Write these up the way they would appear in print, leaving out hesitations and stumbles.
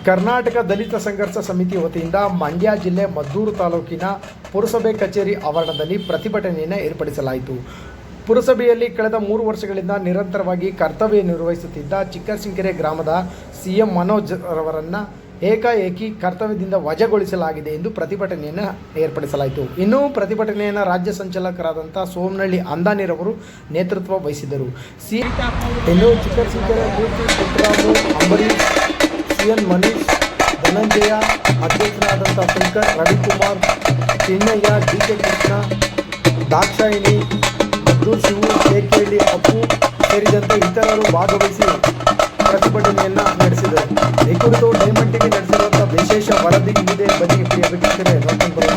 ಕರ್ನಾಟಕ ದಲಿತ ಸಂಘರ್ಷ ಸಮಿತಿ ವತಿಯಿಂದ ಮಂಡ್ಯ ಜಿಲ್ಲೆ ಮದ್ದೂರು ತಾಲೂಕಿನ ಪುರಸಭೆ ಕಚೇರಿ ಆವರಣದಲ್ಲಿ ಪ್ರತಿಭಟನೆಯನ್ನು ಏರ್ಪಡಿಸಲಾಯಿತು. ಪುರಸಭೆಯಲ್ಲಿ ಕಳೆದ 3 ವರ್ಷಗಳಿಂದ ನಿರಂತರವಾಗಿ ಕರ್ತವ್ಯ ನಿರ್ವಹಿಸುತ್ತಿದ್ದ ಚಿಕ್ಕಸಿಂಕೆರೆ ಗ್ರಾಮದ ಸಿಎಂ ಮನೋಜ್ ರವರನ್ನು ಏಕಾಏಕಿ ಕರ್ತವ್ಯದಿಂದ ವಜಾಗೊಳಿಸಲಾಗಿದೆ ಎಂದು ಪ್ರತಿಭಟನೆಯನ್ನು ಏರ್ಪಡಿಸಲಾಯಿತು. ಇನ್ನು ಪ್ರತಿಭಟನೆಯನ್ನು ರಾಜ್ಯ ಸಂಚಾಲಕರಾದಂಥ ಸೋಮನಹಳ್ಳಿ ಅಂದಾನಿರವರು ನೇತೃತ್ವ ವಹಿಸಿದರು. ಇನ್ನು ಚಿಕ್ಕಸಿಂಕೆರೆ ಮೂರ್ತಿ, ಪುಟ್ಟರಾಮು, ಅಂಬರೀಶ್, ಸಿಎನ್ ಮನೀಶ್, ಧನಂಜಯ, ಅಧ್ಯಕ್ಷರಾದಂಥ ಶಂಕರ್, ರವಿಕುಮಾರ್, ಚಿನ್ನಯ್ಯ, ಡಿ.ಕೆ. ಕೃಷ್ಣ, ದಾಕ್ಷಾಯಿಣಿ, ಅಬ್ದುಲ್ ಶಿವು, ಕೇಕೆಹಳ್ಳಿ ಅಪ್ಪು ಸೇರಿದಂತೆ ಇತರರು ಭಾಗವಹಿಸಿ ಪ್ರತಿಭಟನೆಯನ್ನು ನಡೆಸಿದರು. ಈ ಕುರಿತು ಡೈಮಂಡ್ ಟಿವಿ ನಡೆಸಿರುವಂಥ ವಿಶೇಷ ವರದಿ ಇಲ್ಲಿದೆ. ಬನ್ನಿ ಪ್ರಿಯಬೇಕಿದ್ದರೆ ನೋಡ್ಕೊಂಡು ಬರೋಣ.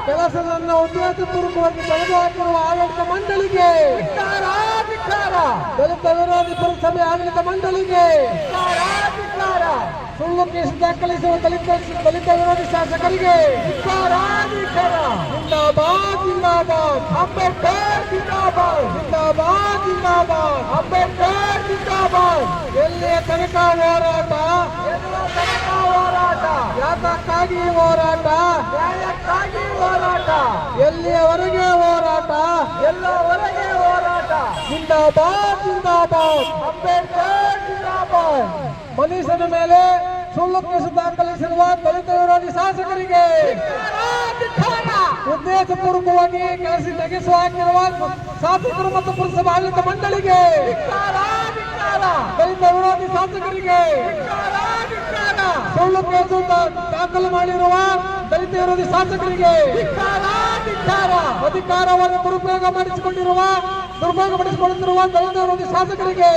ಕೆಲಸವನ್ನು ಉದ್ದೇಶಪೂರ್ವಕವಾಗಿ ತೆಗೆದುಹಾಕಿರುವ ಆಡಳಿತ ಮಂಡಳಿಗೆ ದಲಿತ ವಿರೋಧಿ ಪುರಸಭೆ ಆಡಳಿತ ಮಂಡಳಿಗೆ ಸುಳ್ಳು ಕೇಸು ದಾಖಲಿಸುವ ದಲಿತ ವಿರೋಧಿ ಶಾಸಕರಿಗೆ ಜಿಂದಾಬಾದ್ ಜಿಂದಾಬಾದ್ ಅಂಬೇಡ್ಕರ್ ಜಿಂದಾಬಾದ್ ಜಿಂದಾಬಾದ್ ಜಿಂದಾಬಾದ್ ಅಂಬೇಡ್ಕರ್ ಜಿಂದಾಬಾದ್. ಎಲ್ಲಿಯ ತನಕ ಹೋರಾಟ, ಯಾತಕ್ಕಾಗಿ ಹೋರಾಟ, ನ್ಯಾಯಕ್ಕಾಗಿ ಹೋರಾಟ, ಎಲ್ಲಿಯವರೆಗೆ ಹೋರಾಟ, ಎಲ್ಲವರೆಗೆ ಹೋರಾಟ. ಜಿಂದಾಬಾದ್ ಜಿಂದಾಬಾದ್ ಅಂಬೇಡ್ಕರ್ ಜಿಂದಾಬಾದ್. ಮನುಷ್ಯನ ಮೇಲೆ ಸುಳ್ಳು ಕೇಸು ದಾಖಲಿಸಿರುವ ದಲಿತ ವಿರೋಧಿ ಶಾಸಕರಿಗೆ ಉದ್ದೇಶಪೂರ್ವಕವಾಗಿ ಕೆಲಸ ತೆಗೆಸು ಹಾಕಿರುವ ಶಾಸಕರು ಮತ್ತು ಪುರಸಭಾ ಆಡಳಿತ ಮಂಡಳಿಗೆ, ದಲಿತ ವಿರೋಧಿ ಶಾಸಕರಿಗೆ, ಸುಳ್ಳು ಕೇಸು ದಾಖಲು ಮಾಡಿರುವ ದಲಿತ ವಿರೋಧಿ ಶಾಸಕರಿಗೆ, ಅಧಿಕಾರವನ್ನು ದುರುಪಯೋಗಪಡಿಸಿಕೊಳ್ಳುತ್ತಿರುವ ದಲಿತ ವಿರೋಧಿ ಶಾಸಕರಿಗೆ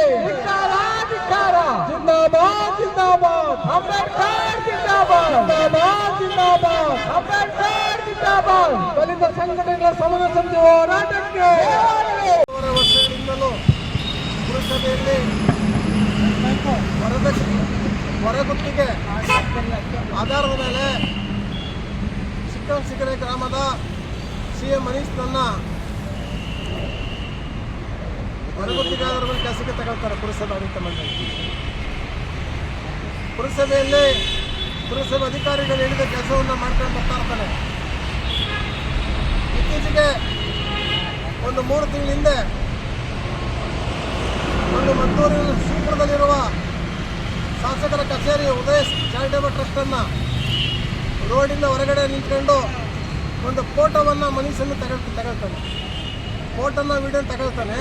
ಜಿಂದಾಬಾದ್ ಜಿಂದಾಬಾದ್ ಅಂಬೇಡ್ಕರ್ ಜಿಂದಾಬಾದ್ ಜಿಂದಾಬಾದ್ ಜಿಂದಾಬಾದ್ ಅಂಬೇಡ್ಕರ್ ಜಿಂದಾಬಾದ್. ದಲಿತ ಸಂಘಟನೆಗಳ ಸಮನ್ವಯ ಸಮಿತಿ ಹೋರಾಟಕ್ಕೆ ವರ್ಷಗಳಿಂದಲೂ ಪುರಸಭೆಯಲ್ಲಿ ಹೊರಗುತ್ತಿಗೆ ಆಧಾರದ ಮೇಲೆ ಚಿಕ್ಕಸಿಂಕೆರೆ ಗ್ರಾಮದ ಸಿಎಂ ಮನೀಶ್ ನನ್ನ ಹೊರಗುತ್ತಿಗೆ ಆಧಾರದ ಕೆಲಸಕ್ಕೆ ತಗೊಳ್ತಾರೆ ಪುರಸಭೆ ಆಡಳಿತ ಮಂಡಳಿ. ಪುರಸಭೆಯಲ್ಲಿ ಪುರಸಭೆ ಅಧಿಕಾರಿಗಳು ಹೇಳಿದ ಕೆಲಸವನ್ನು ಮಾಡ್ಕೊಂಡು ಬರ್ತಾ ಇರ್ತಾನೆ. ಇತ್ತೀಚೆಗೆ ಒಂದು 3 ತಿಂಗಳ ಹಿಂದೆ ಒಂದು ಮದ್ದೂರಿನ ಶ್ರೀಪುರದಲ್ಲಿರುವ ಶಾಸಕರ ಕಚೇರಿ ಉದಯ್ ಚಾರಿಟೇಬಲ್ ಟ್ರಸ್ಟನ್ನು ರೋಡಿಂದ ಹೊರಗಡೆ ನಿಂತ್ಕೊಂಡು ಒಂದು ಫೋಟೋವನ್ನು ಮನುಷ್ಯನ ತಗೊಳ್ತಾನೆ. ಫೋಟೋನ ವಿಡಿಯೋ ತಗೊಳ್ತಾನೆ.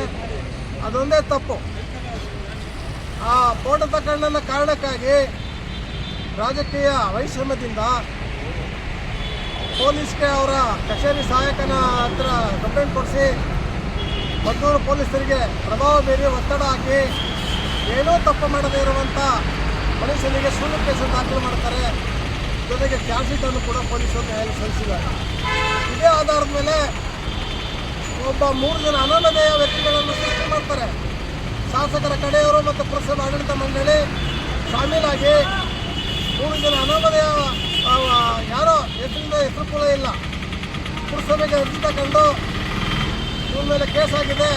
ಅದೊಂದೇ ತಪ್ಪು. ಆ ಫೋಟೋ ತಗೊಂಡ ಕಾರಣಕ್ಕಾಗಿ ರಾಜಕೀಯ ವೈಷಮ್ಯದಿಂದ ಪೊಲೀಸ್ಗೆ ಅವರ ಕಚೇರಿ ಸಹಾಯಕನ ಹತ್ರ ಕಂಪ್ಲೇಂಟ್ ಕೊಡಿಸಿ ಮದ್ದೂರು ಪೊಲೀಸರಿಗೆ ಪ್ರಭಾವ ಬೀರಿ ಒತ್ತಡ ಹಾಕಿ ಏನೂ ತಪ್ಪು ಮಾಡದೇ ಇರುವಂಥ ಮನುಷ್ಯನಿಗೆ ಸುಳ್ಳು ಕೇಸು ದಾಖಲು ಮಾಡ್ತಾರೆ. ಜೊತೆಗೆ ಚಾರ್ಜ್ ಶೀಟನ್ನು ಕೂಡ ಪೊಲೀಸರು ನ್ಯಾಯಾಲಯ ಸಲ್ಲಿಸಿದ್ದಾರೆ. ಇದೇ ಆಧಾರದ ಮೇಲೆ ಒಬ್ಬ 3 ಜನ ಅನಾಮಧೇಯ ವ್ಯಕ್ತಿಗಳನ್ನು ಸೃಷ್ಟಿ ಮಾಡ್ತಾರೆ. ಶಾಸಕರ ಕಡೆಯವರು ಮತ್ತು ಪುರಸಭೆ ಆಡಳಿತ ಮಂಡಳಿ ಶಾಮೀಲಾಗಿ 3 ಜನ ಅನಾಮಧೇಯ ಯಾರೋ ಹೆಸರು ಕೂಡ ಇಲ್ಲ ಪುರಸಭೆಗೆ ಅರ್ಜಿ ತಗೊಂಡು ಇವ್ರ ಮೇಲೆ ಕೇಸ್ ಆಗಿದೆ,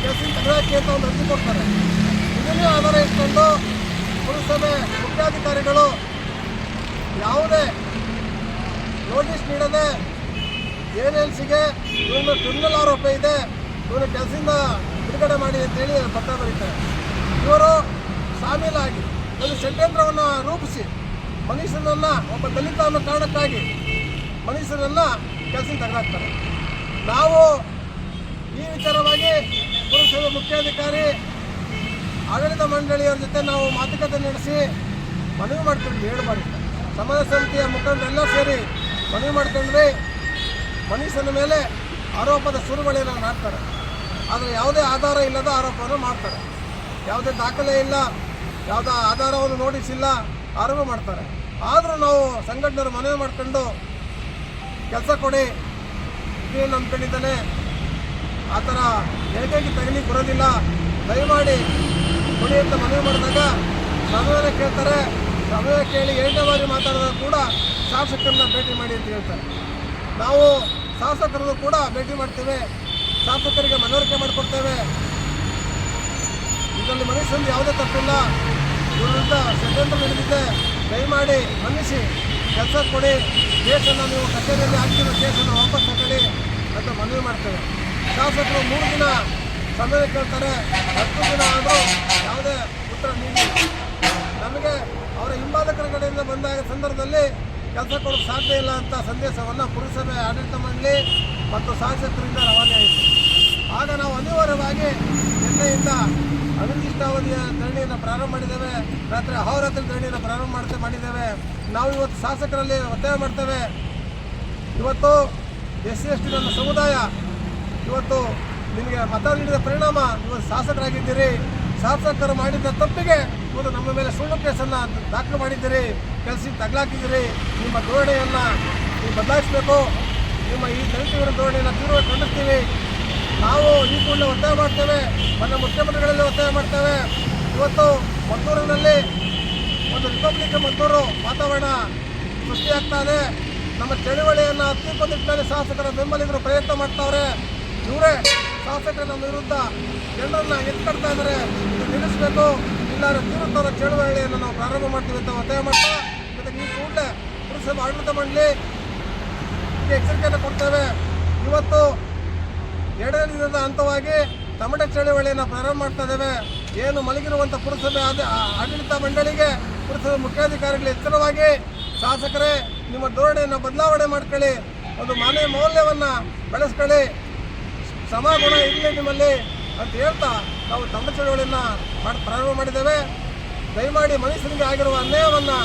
ಕೇಸಿನ ತಗೊಳ್ಳೋಕ್ಕೆ ಅಂತ ಒಂದು ಅರ್ಜಿ ಕೊಡ್ತಾರೆ. ಇದನ್ನೇ ಆಧಾರ ಇಟ್ಕೊಂಡು ಪುರಸಭೆ ಮುಖ್ಯಾಧಿಕಾರಿಗಳು ಯಾವುದೇ ನೋಟಿಸ್ ನೀಡದೆ ಏಜೆನ್ಸಿಗೆ ಇವನು ಕ್ರಿಮಿನಲ್ ಆರೋಪ ಇದೆ, ಇವನು ಕೆಲಸದಿಂದ ಬಿಡುಗಡೆ ಮಾಡಿ ಅಂತೇಳಿ ಪತ್ರ ಬರೀತಾರೆ. ಇವರು ಶಾಮೀಲಾಗಿ ಒಂದು ಷಡ್ಯಂತ್ರವನ್ನು ರೂಪಿಸಿ ಮನುಷ್ಯನನ್ನು, ಒಬ್ಬ ದಲಿತ ಅನ್ನೋ ಕಾರಣಕ್ಕಾಗಿ ಮನುಷ್ಯನನ್ನು ಕೆಲಸದಿಂದ ತೆಗೆದಾಕ್ತಾರೆ. ನಾವು ಈ ವಿಚಾರವಾಗಿ ಪುರಸಭೆ ಮುಖ್ಯಾಧಿಕಾರಿ ಆಡಳಿತ ಮಂಡಳಿಯವರ ಜೊತೆ ನಾವು ಮಾತುಕತೆ ನಡೆಸಿ ಮನವಿ ಮಾಡ್ಕೊಂಡ್ವಿ. 7 ಬಾರಿ ಸಮಾಜ ಸಮಿತಿಯ ಮುಖಂಡರೆಲ್ಲ ಸೇರಿ ಮನವಿ ಮಾಡ್ಕೊಂಡ್ವಿ. ಮನುಷ್ಯನ ಮೇಲೆ ಆರೋಪದ ಸುರುವಳಿಯನ್ನು ಮಾಡ್ತಾರೆ. ಆದರೆ ಯಾವುದೇ ಆಧಾರ ಇಲ್ಲದ ಆರೋಪವನ್ನು ಮಾಡ್ತಾರೆ. ಯಾವುದೇ ದಾಖಲೆ ಇಲ್ಲ, ಯಾವುದೇ ಆಧಾರವನ್ನು ನೋಟಿಸ್ ಇಲ್ಲ, ಆರೋಪ ಮಾಡ್ತಾರೆ. ಆದರೂ ನಾವು ಸಂಘಟನೆಯವರು ಮನವಿ ಮಾಡ್ಕೊಂಡು ಕೆಲಸ ಕೊಡಿ, ಇದೇನು ಅಂದ್ಕೊಂಡಿದ್ದಾನೆ, ಆ ಥರ ಏಕಾಗಿ ತಗಲಿಕ್ಕೆ ಬರೋದಿಲ್ಲ, ದಯಮಾಡಿ ಕೊಡಿ ಅಂತ ಮನವಿ ಮಾಡಿದಾಗ ಸಮಯವನ್ನು ಕೇಳ್ತಾರೆ. ಸಮಯ ಕೇಳಿ 2ನೇ ಬಾರಿ ಮಾತಾಡಿದಾಗ ಕೂಡ ಶಾಸಕರನ್ನ ಭೇಟಿ ಮಾಡಿ ಅಂತ ಹೇಳ್ತಾರೆ. ನಾವು ಶಾಸಕರನ್ನು ಕೂಡ ಭೇಟಿ ಮಾಡ್ತೇವೆ, ಶಾಸಕರಿಗೆ ಮನವರಿಕೆ ಮಾಡಿಕೊಡ್ತೇವೆ. ಇದರಲ್ಲಿ ಮನುಷ್ಯಂದು ಯಾವುದೇ ತಪ್ಪಿಲ್ಲ. ವಿರುದ್ಧ ಷಡ್ಯಂತ್ರ ನಡೆದಿದೆ. ದಯಮಾಡಿ ಮನ್ನಿಸಿ, ಕೆಲಸ ಕೊಡಿ, ಕೇಸನ್ನು ನೀವು ಕಚೇರಿಯಲ್ಲಿ ಹಾಕಿರೋ ಕೇಸನ್ನು ವಾಪಸ್ ತಗೊಳ್ಳಿ ಅಂತ ಮನವಿ ಮಾಡ್ತೇವೆ. ಶಾಸಕರು 3 ದಿನ ಸಮಯ ಕೇಳ್ತಾರೆ, 10 ದಿನ ಆದರೂ ಯಾವುದೇ ಉತ್ತರ ನೀಡಿಲ್ಲ. ನಮಗೆ ಅವರ ಹಿಂಬಾಲಕರ ಕಡೆಯಿಂದ ಬಂದಾಗ ಸಂದರ್ಭದಲ್ಲಿ ಕೆಲಸ ಕೊಡೋಕ್ಕೆ ಸಾಧ್ಯ ಇಲ್ಲ ಅಂತ ಸಂದೇಶವನ್ನು ಪುರಸಭೆ ಆಡಳಿತ ಮಂಡಳಿ ಮತ್ತು ಶಾಸಕರಿಂದ ರವಾನೆ ಆಯಿತು. ಆಗ ನಾವು ಅನಿವಾರ್ಯವಾಗಿ ನಿನ್ನೆಯಿಂದ ಅನಿರ್ದಿಷ್ಟಾವಧಿಯ ಧರಣಿಯನ್ನು ಪ್ರಾರಂಭ ಮಾಡಿದ್ದೇವೆ. ರಾತ್ರಿ ಅಹೋರಾತ್ರಿ ಧರಣಿಯನ್ನು ಪ್ರಾರಂಭ ಮಾಡಿದ್ದೇವೆ. ನಾವು ಇವತ್ತು ಶಾಸಕರಲ್ಲಿ ಒತ್ತಾಯ ಮಾಡ್ತೇವೆ. ಇವತ್ತು SC/ST ನನ್ನ ಸಮುದಾಯ ಇವತ್ತು ನಿಮಗೆ ಮತ ನೀಡಿದ ಪರಿಣಾಮ ಇವತ್ತು ಶಾಸಕರಾಗಿದ್ದೀರಿ. ಶಾಸಕರು ಮಾಡಿದ ತಪ್ಪಿಗೆ ಇವತ್ತು ನಮ್ಮ ಮೇಲೆ ಸುಳ್ಳು ಕೇಸನ್ನು ದಾಖಲು ಮಾಡಿದ್ದೀರಿ, ಕೆಲಸ ತಗಲಾಕಿದ್ದೀರಿ. ನಿಮ್ಮ ಧೋರಣೆಯನ್ನು ನೀವು ಬದಲಾಯಿಸಬೇಕು. ನಿಮ್ಮ ಈ ದಲಿತ ವಿರೋಧ ಧೋರಣೆಯನ್ನು ತೀವ್ರವಾಗಿ ಖಂಡಿಸ್ತೀವಿ. ನಾವು ಈ ಕೂಡಲೇ ಒತ್ತಾಯ ಮಾಡ್ತೇವೆ, ನನ್ನ ಮುಖ್ಯಮಂತ್ರಿಗಳಲ್ಲಿ ಒತ್ತಾಯ ಮಾಡ್ತೇವೆ. ಇವತ್ತು ಮದ್ದೂರಿನಲ್ಲಿ ಒಂದು ರಿಪಬ್ಲಿಕ್ ಮದ್ದೂರು ವಾತಾವರಣ ಸೃಷ್ಟಿಯಾಗ್ತಾ ಇದೆ. ನಮ್ಮ ಚಳುವಳಿಯನ್ನು ಅತ್ಯುತ್ತಮ ನಿಟ್ಟಿನಲ್ಲಿ ಶಾಸಕರ ಬೆಂಬಲಿಗರು ಪ್ರಯತ್ನ ಮಾಡ್ತಾವ್ರೆ. ಇವರೇ ಶಾಸಕರು ನಮ್ಮ ವಿರುದ್ಧ ಜನರನ್ನು ಎತ್ಕಡ್ತಾ ಇದ್ದಾರೆ. ಇದು ನಿಲ್ಲಿಸಬೇಕು, ಇಲ್ಲಾಂದರೆ ತೀವ್ರತರ ಚಳುವಳಿಯನ್ನು ನಾವು ಪ್ರಾರಂಭ ಮಾಡ್ತೀವಿ ಅಂತ ಒತ್ತಾಯ ಮಾಡ್ತಾ, ಜೊತೆಗೆ ಈ ಕೂಡಲೇ ಪುರಸಭೆ ಆಡಳಿತ ಮಂಡಳಿ ಎಚ್ಚರಿಕೆಯನ್ನು ಕೊಡ್ತೇವೆ. ಇವತ್ತು 2ನೇ ದಿನದ ಹಂತವಾಗಿ ತಮಟೆ ಚಳುವಳಿಯನ್ನು ಪ್ರಾರಂಭ ಮಾಡ್ತಾ ಇದ್ದೇವೆ. ಏನು ಮಲಗಿರುವಂಥ ಪುರಸಭೆ ಆಡಳಿತ ಮಂಡಳಿಗೆ ಪುರಸಭೆ ಮುಖ್ಯಾಧಿಕಾರಿಗಳು ಎಚ್ಚರವಾಗಿ, ಶಾಸಕರೇ ನಿಮ್ಮ ಧೋರಣೆಯನ್ನು ಬದಲಾವಣೆ ಮಾಡ್ಕೊಳ್ಳಿ, ಒಂದು ಮಾನವ ಮೌಲ್ಯವನ್ನು ಬೆಳೆಸ್ಕೊಳ್ಳಿ, ಸಮಾಗುಣ ಇರಲಿ ನಿಮ್ಮಲ್ಲಿ ಅಂತ ಹೇಳ್ತಾ ನಾವು ತಮ್ಮ ಚಳುವಳಿಯನ್ನು ಪ್ರಾರಂಭ ಮಾಡಿದ್ದೇವೆ. ದಯಮಾಡಿ ಮನುಷ್ಯನಿಗೆ ಆಗಿರುವ ಅನ್ಯಾಯವನ್ನು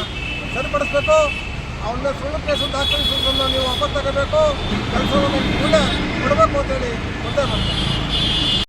ಸರಿಪಡಿಸಬೇಕು. ಅವನ್ನ ಸುಳ್ಳು ಕೇಸು ದಾಖಲಿಸುವುದನ್ನು ನೀವು ವಾಪಸ್ ತಗೋಬೇಕು. ಕೆಲಸವನ್ನು ಕೂಡ ಕೊಡಬೇಕು ಅಂತೇಳಿ ಒತ್ತಾಯ ಮಾಡ್ತೇವೆ.